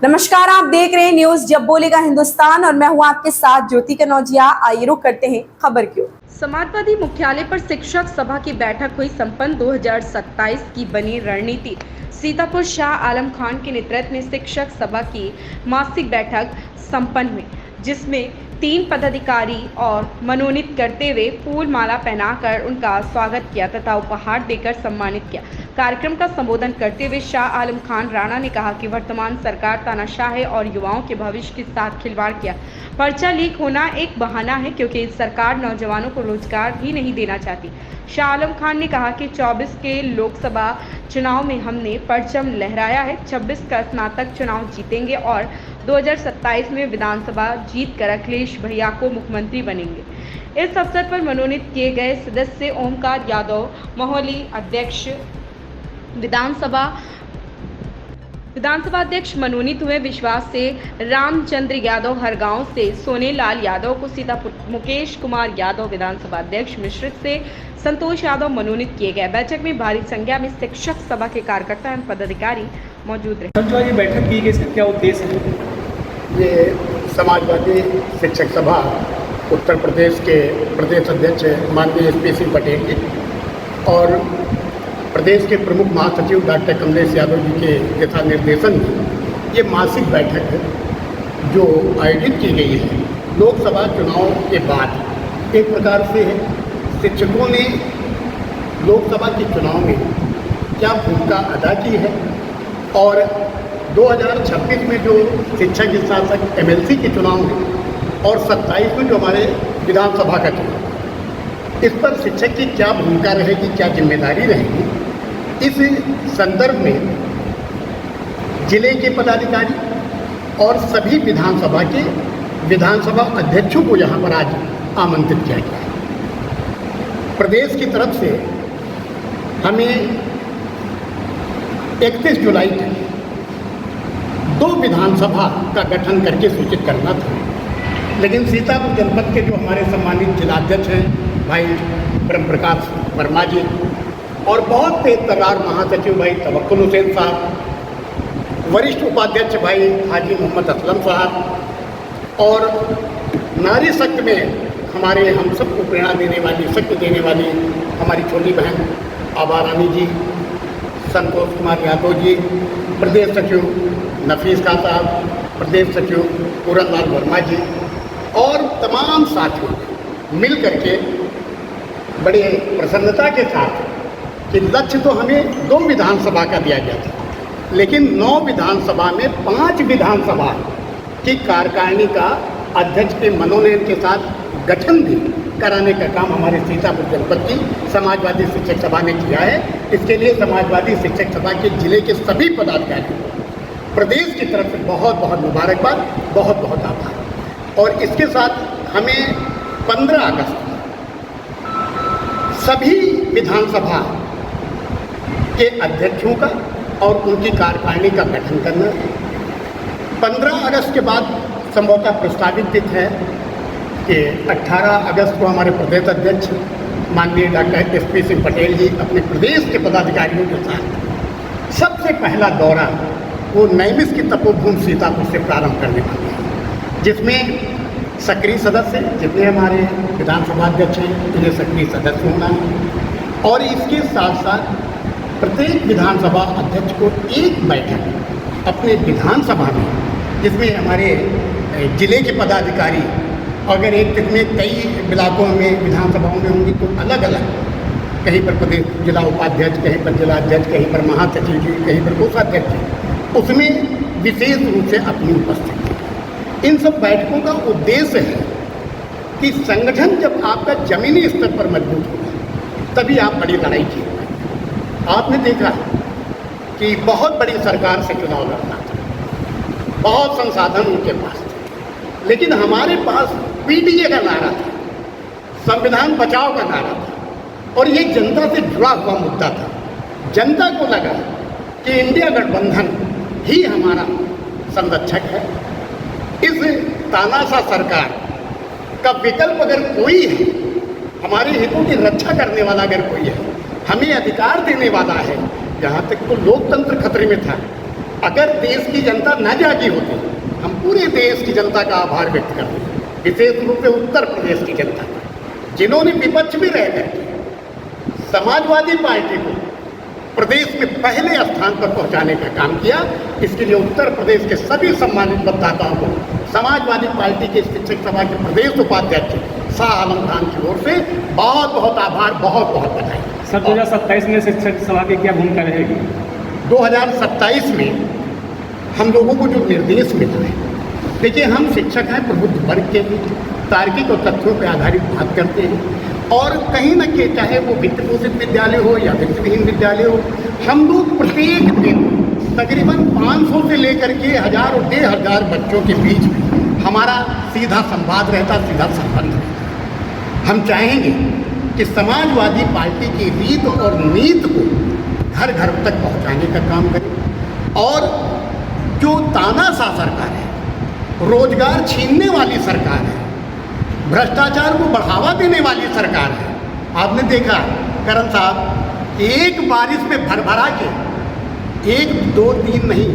नमस्कार, आप देख रहे हैं न्यूज जब बोलेगा हिंदुस्तान और मैं हूं आपके साथ ज्योति कनौजिया। आइए रुक करते हैं खबर की ओर। समाजवादी मुख्यालय पर शिक्षक सभा की बैठक हुई संपन्न। 2027 की बनी रणनीति। सीतापुर शाह आलम खान के नेतृत्व में शिक्षक सभा की मासिक बैठक संपन्न हुई, जिसमें 3 पदाधिकारी और मनोनीत करते हुए फूल माला पहनाकर उनका स्वागत किया तथा उपहार देकर सम्मानित किया। कार्यक्रम का संबोधन करते हुए शाह आलम खान राणा ने कहा कि वर्तमान सरकार तानाशाह है और युवाओं के भविष्य के साथ खिलवाड़ किया। पर्चा लीक होना एक बहाना है, क्योंकि सरकार नौजवानों को रोजगार भी नहीं देना चाहती। शाह आलम खान ने कहा कि 24 के लोकसभा चुनाव में हमने परचम लहराया है, 26 का स्नातक चुनाव जीतेंगे और 2027 में विधानसभा जीतकर अखिलेश भैया को मुख्यमंत्री बनेंगे। इस अवसर पर मनोनीत किए गए सदस्य ओमकार यादव मोहली अध्यक्ष विधानसभा अध्यक्ष मनोनीत हुए। विश्वास से रामचंद्र यादव हरगांव से, सोनेलाल यादव को सीतापुर, मुकेश कुमार यादव विधानसभा अध्यक्ष मिश्रित से, संतोष यादव मनोनीत किए गए। बैठक में भारी संख्या में शिक्षक सभा के कार्यकर्ता एवं पदाधिकारी मौजूद रहे। ये बैठक की गई, इसका क्या उद्देश्य है? ये समाजवादी शिक्षक सभा उत्तर प्रदेश के प्रदेश अध्यक्ष माननीय एसपी सिंह पटेल जी और प्रदेश के प्रमुख महासचिव डॉक्टर कमलेश यादव जी के दिशा निर्देशन में ये मासिक बैठक है जो आयोजित की गई है। लोकसभा चुनाव के बाद एक प्रकार से शिक्षकों ने लोकसभा के चुनाव में क्या भूमिका अदा की है और 2026 में जो शिक्षक शासक एमएलसी के चुनाव हैं और 27 में जो हमारे विधानसभा का चुनाव, इस पर शिक्षक की क्या भूमिका रहेगी, क्या जिम्मेदारी रहेगी, इस संदर्भ में जिले के पदाधिकारी और सभी विधानसभा के विधानसभा अध्यक्षों को यहाँ पर आज आमंत्रित किया गया है। प्रदेश की तरफ से हमें 31 जुलाई तक 2 विधानसभा का गठन करके सूचित करना था, लेकिन सीतापुर जनपद के जो हमारे सम्मानित जिलाध्यक्ष हैं भाई ब्रह्म प्रकाश वर्मा जी और बहुत तेज तर्रार महासचिव भाई तवक्कुल हुसैन साहब, वरिष्ठ उपाध्यक्ष भाई हाजी मोहम्मद असलम साहब और नारी शक्ति में हमारे हम सबको प्रेरणा देने वाली, शक्ति देने वाली हमारी छोटी बहन आबा रानी जी, संतोष कुमार यादव जी, प्रदेश सचिव नफीस खान साहब, प्रदेश सचिव पूरन लाल वर्मा जी और तमाम साथियों मिल करके बड़े प्रसन्नता के साथ कि लक्ष्य तो हमें 2 विधानसभा का दिया गया था, लेकिन 9 विधानसभा में 5 विधानसभा की कार्यकारिणी का अध्यक्ष के मनोनयन के साथ गठन भी कराने का काम हमारे सीतापुर जनपद की समाजवादी शिक्षक सभा ने किया है। इसके लिए समाजवादी शिक्षक सभा के जिले के सभी पदाधिकारियों प्रदेश की तरफ से बहुत बहुत मुबारकबाद, बहुत बहुत आभार। और इसके साथ हमें 15 अगस्त सभी विधानसभा के अध्यक्षों का और उनकी कार्यकारिणी का गठन करना है। 15 अगस्त के बाद संभवतः प्रस्तावित भी है कि 18 अगस्त को हमारे प्रदेश अध्यक्ष माननीय डॉक्टर एसपी सिंह पटेल जी अपने प्रदेश के पदाधिकारियों के साथ सबसे पहला दौरा वो नैमिष की तपोभूमि सीतापुर से प्रारंभ करने वाले हैं, जिसमें सक्रिय सदस्य जितने हमारे विधानसभा अध्यक्ष हैं उन्हें सक्रिय सदस्य होना है और इसके साथ साथ प्रत्येक विधानसभा अध्यक्ष को एक बैठक अपने विधानसभा में, जिसमें हमारे जिले के पदाधिकारी अगर एक दिन में कई ब्लॉकों में विधानसभाओं में होंगी तो अलग अलग, कहीं पर प्रदेश जिला उपाध्यक्ष, कहीं पर जिला अध्यक्ष, कहीं पर महासचिव जी, कहीं पर कोषाध्यक्ष, उसमें विशेष रूप से अपनी उपस्थिति। इन सब बैठकों का उद्देश्य है कि संगठन जब आपका जमीनी स्तर पर मजबूत होगा तभी आप बड़ी लड़ाई जीत पाएंगे। आपने देखा कि बहुत बड़ी सरकार से चुनाव लड़ना था, बहुत संसाधन उनके पास थे, लेकिन हमारे पास पीडीए का नारा था, संविधान बचाओ का नारा था और ये जनता से जुड़ा हुआ मुद्दा था। जनता को लगा कि इंडिया गठबंधन ही हमारा संरक्षक है। इस तानाशाह सरकार का विकल्प अगर कोई है, हमारे हितों की रक्षा करने वाला अगर कोई है, हमें अधिकार देने वाला है, जहाँ तक तो लोकतंत्र खतरे में था अगर देश की जनता न जागी होती, हम पूरे देश की जनता का आभार व्यक्त करते हैं, विशेष रूप से उत्तर प्रदेश की जनता का, जिन्होंने विपक्ष में रह करके समाजवादी पार्टी को प्रदेश में पहले स्थान पर पहुंचाने का काम किया। इसके लिए उत्तर प्रदेश के सभी सम्मानित मतदाताओं को समाजवादी पार्टी के शिक्षक सभा के प्रदेश उपाध्यक्ष शाह आलम खान की ओर से बहुत बहुत आभार, बहुत बहुत बधाई। सर 2027 में शिक्षक सभा की क्या भूमिका रहेगी? 2027 में हम लोगों को जो निर्देश मिला है, देखिए हम शिक्षक हैं, प्रबुद्ध वर्ग के भी तार्किक और तथ्यों पर आधारित बात करते हैं और कहीं न कहीं चाहे वो वित्त पोषित विद्यालय हो या वित्तविहीन विद्यालय हो, हम लोग प्रत्येक दिन तकरीबन 500 से लेकर के 1000 और 1500 बच्चों के बीच में हमारा सीधा संवाद रहता, सीधा संबंध रहता। हम चाहेंगे कि समाजवादी पार्टी की रीत और नीति को घर घर तक पहुंचाने का काम करें और जो तानाशाह सरकार है, रोजगार छीनने वाली सरकार है, भ्रष्टाचार को बढ़ावा देने वाली सरकार है। आपने देखा करण साहब, एक बारिश में भरभरा के 1, 2, 3 नहीं,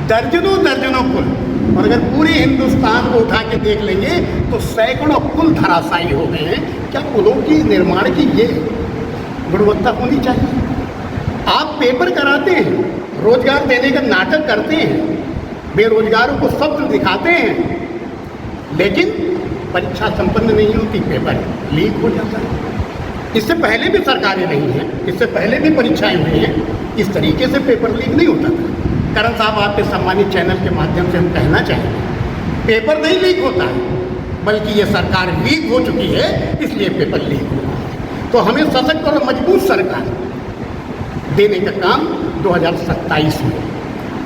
दर्जनों दर्जनों पुल, और अगर पूरे हिंदुस्तान को उठा के देख लेंगे तो सैकड़ों पुल धराशायी हो गए हैं। क्या पुलों की निर्माण की ये गुणवत्ता होनी चाहिए? आप पेपर कराते हैं, रोजगार देने का नाटक करते हैं, बेरोजगारों को सब्र दिखाते हैं, लेकिन परीक्षा संपन्न नहीं होती, पेपर लीक हो जाता है। इससे पहले भी सरकारें नहीं हैं, इससे पहले भी परीक्षाएं हुई हैं, इस तरीके से पेपर लीक नहीं होता था। करण साहब, आपके सम्मानित चैनल के माध्यम से हम कहना चाहेंगे, पेपर नहीं लीक होता है, बल्कि ये सरकार वीक हो चुकी है, इसलिए पेपर लीक हो रहा है। तो हमें सशक्त और मजबूत सरकार देने का काम 2027 में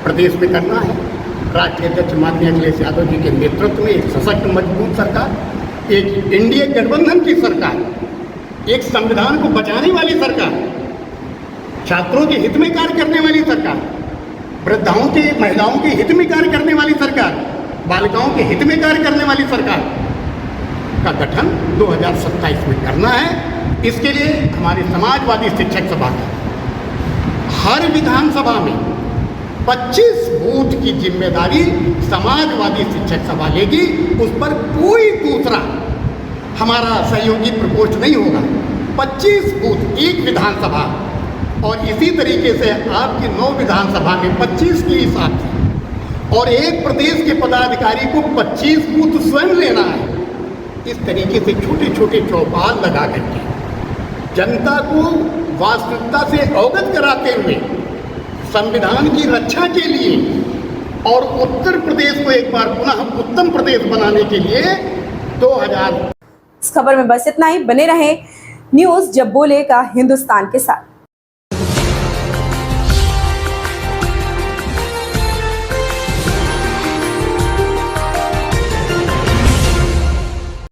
प्रदेश में करना है। राष्ट्रीय अध्यक्ष माननीय अखिलेश यादव जी के नेतृत्व में एक सशक्त मजबूत सरकार, एक एनडीए गठबंधन की सरकार, एक संविधान को बचाने वाली सरकार, छात्रों के हित में कार्य करने वाली सरकार, वृद्धाओं के, महिलाओं के हित में कार्य करने वाली सरकार, बालिकाओं के हित में कार्य करने वाली सरकार का गठन 2027 में करना है। इसके लिए हमारी समाजवादी शिक्षक सभा हर विधानसभा में 25 बूथ की जिम्मेदारी समाजवादी शिक्षक सभा लेगी। उस पर कोई दूसरा हमारा सहयोगी प्रकोष्ठ नहीं होगा। 25 बूथ, एक विधानसभा, और इसी तरीके से आपकी 9 विधानसभा में 25 के हिसाब से, और एक प्रदेश के पदाधिकारी को 25 बूथ स्वयं लेना है। इस तरीके से छोटे छोटे चौपाल लगा करके जनता को वास्तविकता से अवगत कराते हुए संविधान की रक्षा के लिए और उत्तर प्रदेश को एक बार पुनः उत्तम प्रदेश बनाने के लिए 2000। इस खबर में बस इतना ही। बने रहें न्यूज़ जब बोले का हिंदुस्तान के साथ।